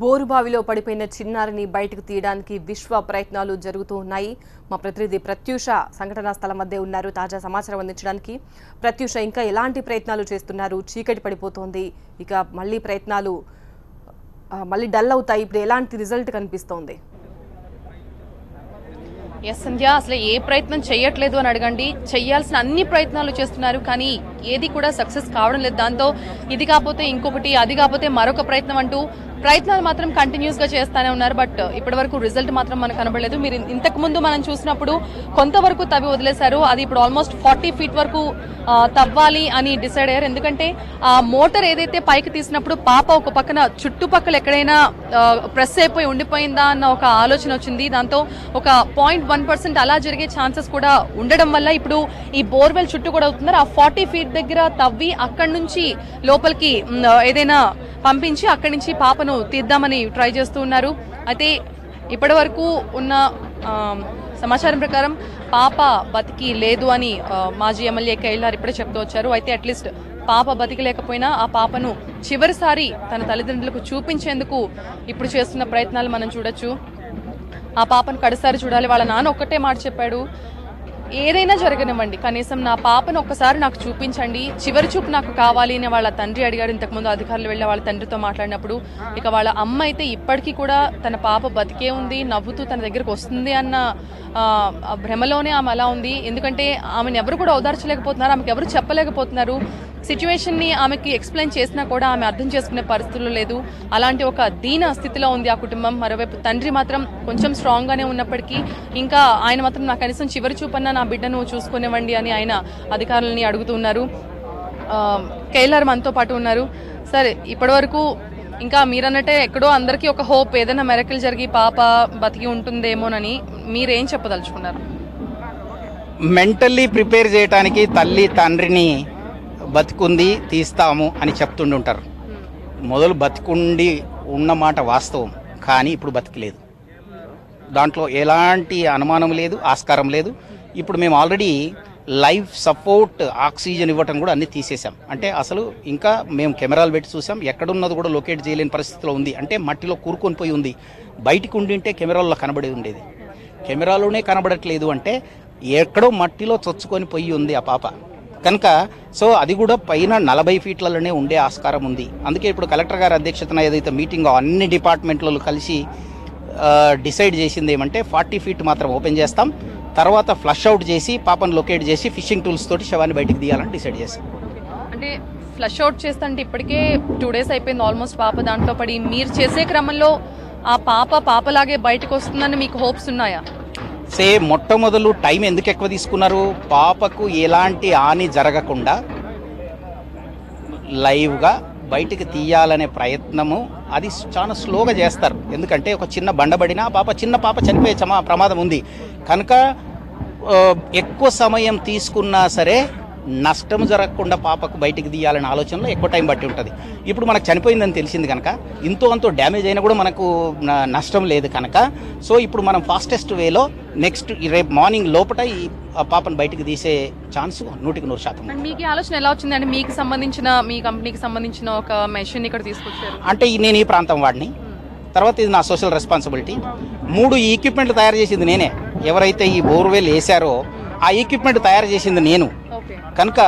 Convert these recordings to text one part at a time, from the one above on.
బోరుబావిలో పడిపోయిన చిన్నారిని బయటకు తీయడానికి విశ్వ ప్రయత్నాలు జరుగుతూ ఉన్నాయి. మా ప్రతినిధి ప్రత్యూష సంఘటనా స్థలం వద్దే ఉన్నారు తాజా సమాచారం అందించడానికి. ప్రత్యూష, ఇంకా ఎలాంటి ప్రయత్నాలు చేస్తున్నారు? చీకటి పడిపోతోంది, ఇక మళ్ళీ ప్రయత్నాలు మళ్ళీ డల్ అవుతాయి. ఇప్పుడు ఎలాంటి రిజల్ట్ కనిపిస్తోంది? ఎస్ సంధ్య, అసలు ఏ ప్రయత్నం చేయట్లేదు అని అడగండి. చేయాల్సిన అన్ని ప్రయత్నాలు చేస్తున్నారు, కానీ ఏది కూడా సక్సెస్ కావడం లేదు. దాంతో ఇది కాకపోతే ఇంకొకటి, అది కాకపోతే మరొక ప్రయత్నం అంటూ ప్రయత్నాలు మాత్రం కంటిన్యూస్ గా చేస్తానే ఉన్నారు. బట్ ఇప్పటి వరకు రిజల్ట్ మాత్రం మనకు కనబడలేదు. మీరు ఇంతకు ముందు మనం చూసినప్పుడు కొంతవరకు తవ్వి వదిలేశారు, అది ఇప్పుడు ఆల్మోస్ట్ 40 ఫీట్ వరకు తవ్వాలి అని డిసైడ్ అయ్యారు. ఎందుకంటే ఆ మోటార్ ఏదైతే పైకి తీసినప్పుడు పాప ఒక పక్కన చుట్టుపక్కల ఎక్కడైనా ప్రెస్ అయిపోయి ఉండిపోయిందా అన్న ఒక ఆలోచన వచ్చింది. దాంతో ఒక 0.1% అలా జరిగే ఛాన్సెస్ కూడా ఉండడం వల్ల ఇప్పుడు ఈ బోర్వెల్ చుట్టూ కూడా అవుతున్నారు. ఆ 40 ఫీట్ దగ్గర తవ్వి అక్కడి నుంచి లోపలికి ఏదైనా పంపించి అక్కడి నుంచి పాపను తీద్దామని ట్రై చేస్తూ ఉన్నారు. అయితే ఇప్పటి వరకు ఉన్న సమాచారం ప్రకారం పాప బతికి లేదు అని మాజీ ఎమ్మెల్యే కైలార్ ఇప్పుడే చెప్తూ వచ్చారు. అయితే అట్లీస్ట్ పాప బతికి లేకపోయినా ఆ పాపను చివరిసారి తన తల్లిదండ్రులకు చూపించేందుకు ఇప్పుడు చేస్తున్న ప్రయత్నాలు మనం చూడొచ్చు. ఆ పాపను కడసారి చూడాలి. వాళ్ళ నాన్న ఒక్కటే మాట చెప్పాడు, ఏదైనా జరగనివ్వండి, కనీసం నా పాపను ఒక్కసారి నాకు చూపించండి, చివరి చూపు నాకు కావాలి అని వాళ్ళ తండ్రి అడిగారు. ఇంతకుముందు అధికారులు వెళ్ళి వాళ్ళ తండ్రితో మాట్లాడినప్పుడు ఇక వాళ్ళ అమ్మ అయితే ఇప్పటికీ కూడా తన పాప బతికే ఉంది, నవ్వుతూ తన దగ్గరకు వస్తుంది అన్న భ్రమలోనే ఆమె అలా ఉంది. ఎందుకంటే ఆమెను ఎవరు కూడా ఓదార్చలేకపోతున్నారు, ఆమెకు ఎవరు చెప్పలేకపోతున్నారు. సిచ్యువేషన్ని ఆమెకి ఎక్స్ప్లెయిన్ చేసినా కూడా ఆమె అర్థం చేసుకునే పరిస్థితుల్లో లేదు. అలాంటి ఒక దీన స్థితిలో ఉంది ఆ కుటుంబం. మరోవైపు తండ్రి మాత్రం కొంచెం స్ట్రాంగ్గానే ఉన్నప్పటికీ ఇంకా ఆయన మాత్రం నా కనీసం చివరి చూపన్నా నా బిడ్డను చూసుకునేవ్వండి అని ఆయన అధికారులని అడుగుతున్నారు. కైలార్ మనతో పాటు ఉన్నారు. సరే, ఇప్పటివరకు ఇంకా మీరన్నట్టే ఎక్కడో అందరికీ ఒక హోప్, ఏదైనా మెరకల్ జరిగి పాప బతికి ఉంటుందేమోనని, మీరేం చెప్పదలుచుకున్నారు? మెంటల్లీ ప్రిపేర్ చేయడానికి తల్లి తండ్రిని బతికుంది తీస్తాము అని చెప్తుంటుంటారు. మొదలు బతికుండి ఉన్నమాట వాస్తవం, కానీ ఇప్పుడు బతికలేదు. దాంట్లో ఎలాంటి అనుమానం లేదు, ఆస్కారం లేదు. ఇప్పుడు మేము ఆల్రెడీ లైఫ్ సపోర్ట్ ఆక్సిజన్ ఇవ్వటం కూడా అన్నీ తీసేసాం. అంటే అసలు ఇంకా మేము కెమెరాలు పెట్టి చూసాం, ఎక్కడున్నది కూడా లొకేట్ చేయలేని పరిస్థితిలో ఉంది. అంటే మట్టిలో కూరుకొని పోయి ఉంది. బయటికి ఉండింటే కెమెరాల్లో కనబడి ఉండేది, కెమెరాలోనే కనబడట్లేదు. అంటే ఎక్కడో మట్టిలో చొచ్చుకొని పోయి ఉంది ఆ పాప కనుక. సో అది కూడా పైన 40 ఫీట్లలోనే ఉండే ఆస్కారం ఉంది. అందుకే ఇప్పుడు కలెక్టర్ గారి అధ్యక్షతన ఏదైతే మీటింగ్ అన్ని డిపార్ట్మెంట్లలో కలిసి డిసైడ్ చేసింది ఏమంటే 40 ఫీట్ మాత్రం ఓపెన్ చేస్తాం, తర్వాత ఫ్లష్ అవుట్ చేసి పాపను లొకేట్ చేసి ఫిషింగ్ టూల్స్ తోటి శవాన్ని బయటికి తీయాలని డిసైడ్ చేస్తాం. అంటే ఫ్లష్ అవుట్ చేస్తుంటే ఇప్పటికే 2 డేస్ అయిపోయింది ఆల్మోస్ట్ పాప దాంట్లో పడి. మీరు చేసే క్రమంలో ఆ పాపలాగే బయటకు వస్తుందని మీకు హోప్స్ ఉన్నాయా? మొట్టమొదలు టైం ఎందుకు ఎక్కువ తీసుకున్నారు? పాపకు ఎలాంటి హాని జరగకుండా లైవ్గా బయటికి తీయాలనే ప్రయత్నము అది చాలా స్లోగా చేస్తారు. ఎందుకంటే ఒక చిన్న బండబడిన చిన్న పాప చనిపోయే ప్రమాదం ఉంది కనుక ఎక్కువ సమయం తీసుకున్నా సరే నష్టం జరగకుండా పాపకు బయటికి తీయాలనే ఆలోచనలో ఎక్కువ టైం బట్టి ఉంటుంది. ఇప్పుడు మనకు చనిపోయిందని తెలిసింది కనుక అంతో డ్యామేజ్ అయినా కూడా మనకు నష్టం లేదు కనుక సో ఇప్పుడు మనం ఫాస్టెస్ట్ వేలో నెక్స్ట్ రేపు మార్నింగ్ లోపల ఈ పాపను బయటికి తీసే ఛాన్స్ 100%. మీకు ఆలోచన ఎలా వచ్చిందంటే మీ కంపెనీకి సంబంధించిన ఒక మెషిన్ ఇక్కడ తీసుకొచ్చారు? అంటే నేను ఈ ప్రాంతం వాడిని, తర్వాత ఇది నా సోషల్ రెస్పాన్సిబిలిటీ. 3 ఎక్విప్మెంట్లు తయారు చేసింది నేనే. ఎవరైతే ఈ బోర్వెల్ వేశారో ఆ ఎక్విప్మెంట్ తయారు చేసింది నేను కనుక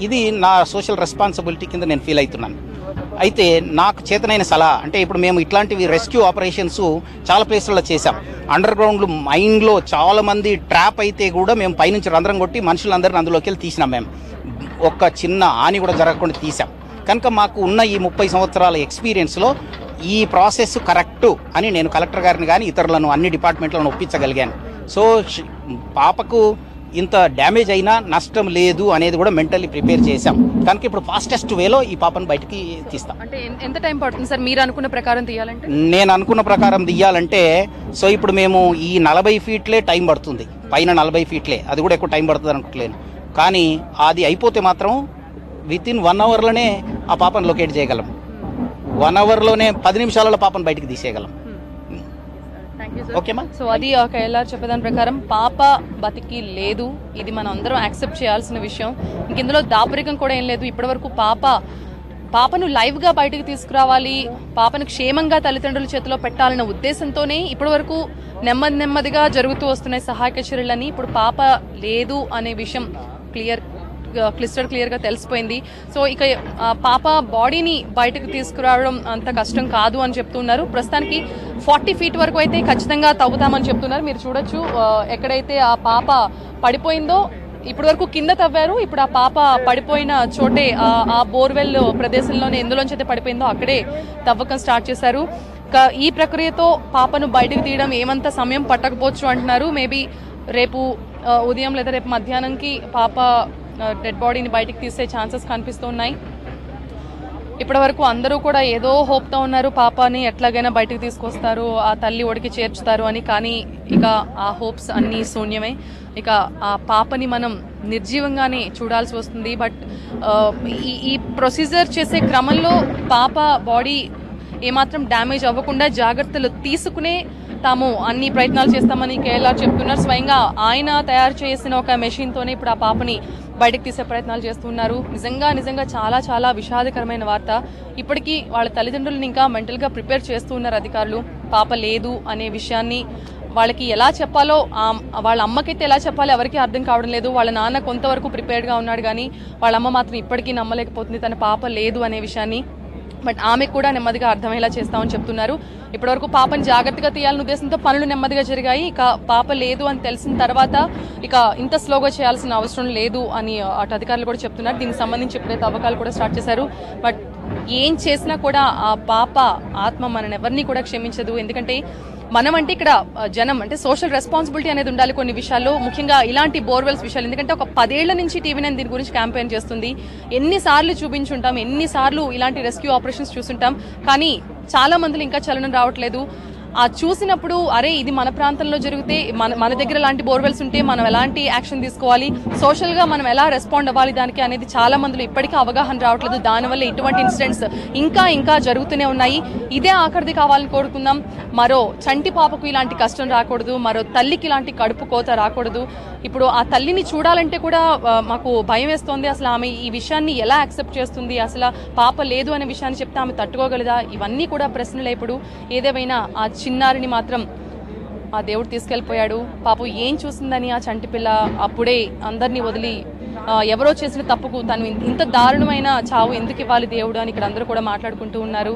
ఇది నా సోషల్ రెస్పాన్సిబిలిటీ కింద నేను ఫీల్ అవుతున్నాను. అయితే నాకు చేతనైన సలహా అంటే ఇప్పుడు మేము ఇట్లాంటివి రెస్క్యూ ఆపరేషన్స్ చాలా ప్లేస్లలో చేశాం. అండర్ గ్రౌండ్లో మైన్లో చాలామంది ట్రాప్ అయితే కూడా మేము పైనుంచి రంధ్రం కొట్టి మనుషులందరినీ అందులోకి వెళ్ళి తీసినాం. మేము ఒక్క చిన్న హాని కూడా జరగకుండా తీసాం కనుక మాకు ఉన్న ఈ 30 సంవత్సరాల ఎక్స్పీరియన్స్లో ఈ ప్రాసెస్ కరెక్టు అని నేను కలెక్టర్ గారిని కానీ ఇతరులను అన్ని డిపార్ట్మెంట్లను ఒప్పించగలిగాను. సో పాపకు ఇంత డ్యామేజ్ అయినా నష్టం లేదు అనేది కూడా మెంటల్లీ ప్రిపేర్ చేశాం కనుక ఇప్పుడు ఫాస్టెస్ట్ వేలో ఈ పాపను బయటికి తీస్తాం. అంటే ఎంత టైం పడుతుంది సార్ మీరు అనుకున్న ప్రకారం తీయాలంటే? నేను అనుకున్న ప్రకారం తీయాలంటే సో ఇప్పుడు మేము ఈ 40 ఫీట్లే టైం పడుతుంది, పైన 40 ఫీట్లే, అది కూడా ఎక్కువ టైం పడుతుంది అనుకోలేను. కానీ అది అయిపోతే మాత్రం వితిన్ 1 అవర్లోనే ఆ పాపను లొకేట్ చేయగలం. 1 అవర్లోనే 10 నిమిషాలలో పాపను బయటికి తీసేయగలం. ఓకేమా? సో అది కైలార్ చెప్పేదాని ప్రకారం పాప బతికి లేదు, ఇది మనం అందరం యాక్సెప్ట్ చేయాల్సిన విషయం. ఇందులో దాపరికం కూడా ఏం లేదు. ఇప్పటివరకు పాప పాపను లైవ్గా బయటకు తీసుకురావాలి, పాపను క్షేమంగా తల్లిదండ్రుల చేతిలో పెట్టాలన్న ఉద్దేశంతోనే ఇప్పటివరకు నెమ్మదిగా జరుగుతూ వస్తున్నాయి సహాయక చర్యలని. ఇప్పుడు పాప లేదు అనే విషయం క్లియర్గా తెలిసిపోయింది. సో ఇక పాప బాడీని బయటకు తీసుకురావడం అంత కష్టం కాదు అని చెప్తున్నారు. ప్రస్తుతానికి 40 feet వరకు అయితే ఖచ్చితంగా తవ్వుతామని చెప్తున్నారు. మీరు చూడొచ్చు ఎక్కడైతే ఆ పాప పడిపోయిందో ఇప్పటి వరకు కింద తవ్వారు. ఇప్పుడు ఆ పాప పడిపోయిన చోటే ఆ బోర్వెల్ ప్రదేశంలోనే ఎందులోంచి అయితే పడిపోయిందో అక్కడే తవ్వకం స్టార్ట్ చేశారు. ఈ ప్రక్రియతో పాపను బయటకు తీయడం ఏమంత సమయం పట్టకపోవచ్చు అంటున్నారు. మేబీ రేపు ఉదయం లేదా రేపు మధ్యాహ్నంకి పాప డెడ్ బాడీని బయటకు తీసే ఛాన్సెస్ కనిపిస్తున్నాయి. ఇప్పటి వరకు అందరూ కూడా ఏదో హోప్తో ఉన్నారు, పాపని ఎట్లాగైనా బయటకు తీసుకొస్తారు, ఆ తల్లి ఒడికి చేర్చుతారు అని. కానీ ఇక ఆ హోప్స్ అన్నీ శూన్యమే. ఇక ఆ పాపని మనం నిర్జీవంగానే చూడాల్సి వస్తుంది. బట్ ఈ ప్రొసీజర్ చేసే క్రమంలో పాప బాడీ ఏమాత్రం డ్యామేజ్ అవ్వకుండా జాగ్రత్తలు తీసుకునే తాము అన్ని ప్రయత్నాలు చేస్తామని కేఎల్ఆర్ చెప్తున్నారు. స్వయంగా ఆయన తయారు చేసిన ఒక మెషిన్తోనే ఇప్పుడు ఆ పాపని బయటకు తీసే ప్రయత్నాలు చేస్తున్నారు. నిజంగా చాలా విషాదకరమైన వార్త. ఇప్పటికీ వాళ్ళ తల్లిదండ్రులను ఇంకా మెంటల్గా ప్రిపేర్ చేస్తూ ఉన్నారు అధికారులు. పాప లేదు అనే విషయాన్ని వాళ్ళకి ఎలా చెప్పాలో, వాళ్ళ అమ్మకైతే ఎలా చెప్పాలో ఎవరికి అర్థం కావడం లేదు. వాళ్ళ నాన్న కొంతవరకు ప్రిపేర్డ్గా ఉన్నాడు, కానీ వాళ్ళ అమ్మ మాత్రం ఇప్పటికీ నమ్మలేకపోతుంది తన పాప లేదు అనే విషయాన్ని. బట్ ఆమెకు కూడా నెమ్మదిగా అర్థమయ్యేలా చేస్తామని చెప్తున్నారు. ఇప్పటివరకు పాపని జాగ్రత్తగా తీయాలనే ఉద్దేశంతో పనులు నెమ్మదిగా జరిగాయి. ఇక పాప లేదు అని తెలిసిన తర్వాత ఇక ఇంత స్లోగా చేయాల్సిన అవసరం లేదు అని అటు అధికారులు కూడా చెప్తున్నారు. దీనికి సంబంధించి ఇప్పుడే తవ్వకాలు కూడా స్టార్ట్ చేశారు. బట్ ఏం చేసినా కూడా ఆ పాప ఆత్మ మనని ఎవరిని కూడా క్షమించదు. ఎందుకంటే మనం అంటే ఇక్కడ జనం అంటే సోషల్ రెస్పాన్సిబిలిటీ అనేది ఉండాలి కొన్ని విషయాల్లో, ముఖ్యంగా ఇలాంటి బోర్వెల్స్ విషయాలు. ఎందుకంటే ఒక 10 ఏళ్ల నుంచి టీవీ9 దీని గురించి క్యాంపెయిన్ చేస్తుంది. ఎన్నిసార్లు చూపించుంటాం, ఎన్నిసార్లు ఇలాంటి రెస్క్యూ ఆపరేషన్స్ చూసుంటాం, కానీ చాలా మందిలో ఇంకా చలనం రావట్లేదు. ఆ చూసినప్పుడు అరే ఇది మన ప్రాంతంలో జరిగితే మన దగ్గర లాంటి బోర్వెల్స్ ఉంటే మనం ఎలాంటి యాక్షన్ తీసుకోవాలి, సోషల్గా మనం ఎలా రెస్పాండ్ అవ్వాలి దానికి అనేది చాలా మందిలో ఇప్పటికీ అవగాహన రావట్లేదు. దానివల్ల ఇటువంటి ఇన్సిడెంట్స్ ఇంకా జరుగుతూనే ఉన్నాయి. ఇదే ఆఖరిది కావాలని కోరుకుందాం. మరో చంటి పాపకు ఇలాంటి కష్టం రాకూడదు, మరో తల్లికి ఇలాంటి కడుపు కోత రాకూడదు. ఇప్పుడు ఆ తల్లిని చూడాలంటే కూడా మాకు భయం వేస్తోంది. అసలు ఆమె ఈ విషయాన్ని ఎలా యాక్సెప్ట్ చేస్తుంది, అసలు పాప లేదు అనే విషయాన్ని చెప్తే ఆమె తట్టుకోగలదా, ఇవన్నీ కూడా ప్రశ్నలే. ఇప్పుడు ఏదేమైనా ఆ చిన్నారిని మాత్రం ఆ దేవుడు తీసుకెళ్ళిపోయాడు. పాపం ఏం చూసిందని ఆ చంటి పిల్ల అప్పుడే అందరినీ వదిలి ఎవరో చేసిన తప్పుకు తను ఇంత దారుణమైన చావు ఎందుకు ఇవ్వాలి దేవుడు అని ఇక్కడ అందరూ కూడా మాట్లాడుకుంటూ ఉన్నారు.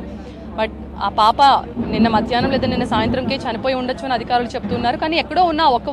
బట్ ఆ పాప నిన్న మధ్యాహ్నం లేదా నిన్న సాయంత్రంకే చనిపోయి ఉండొచ్చు అని అధికారులు చెప్తున్నారు. కానీ ఎక్కడో ఉన్న ఒక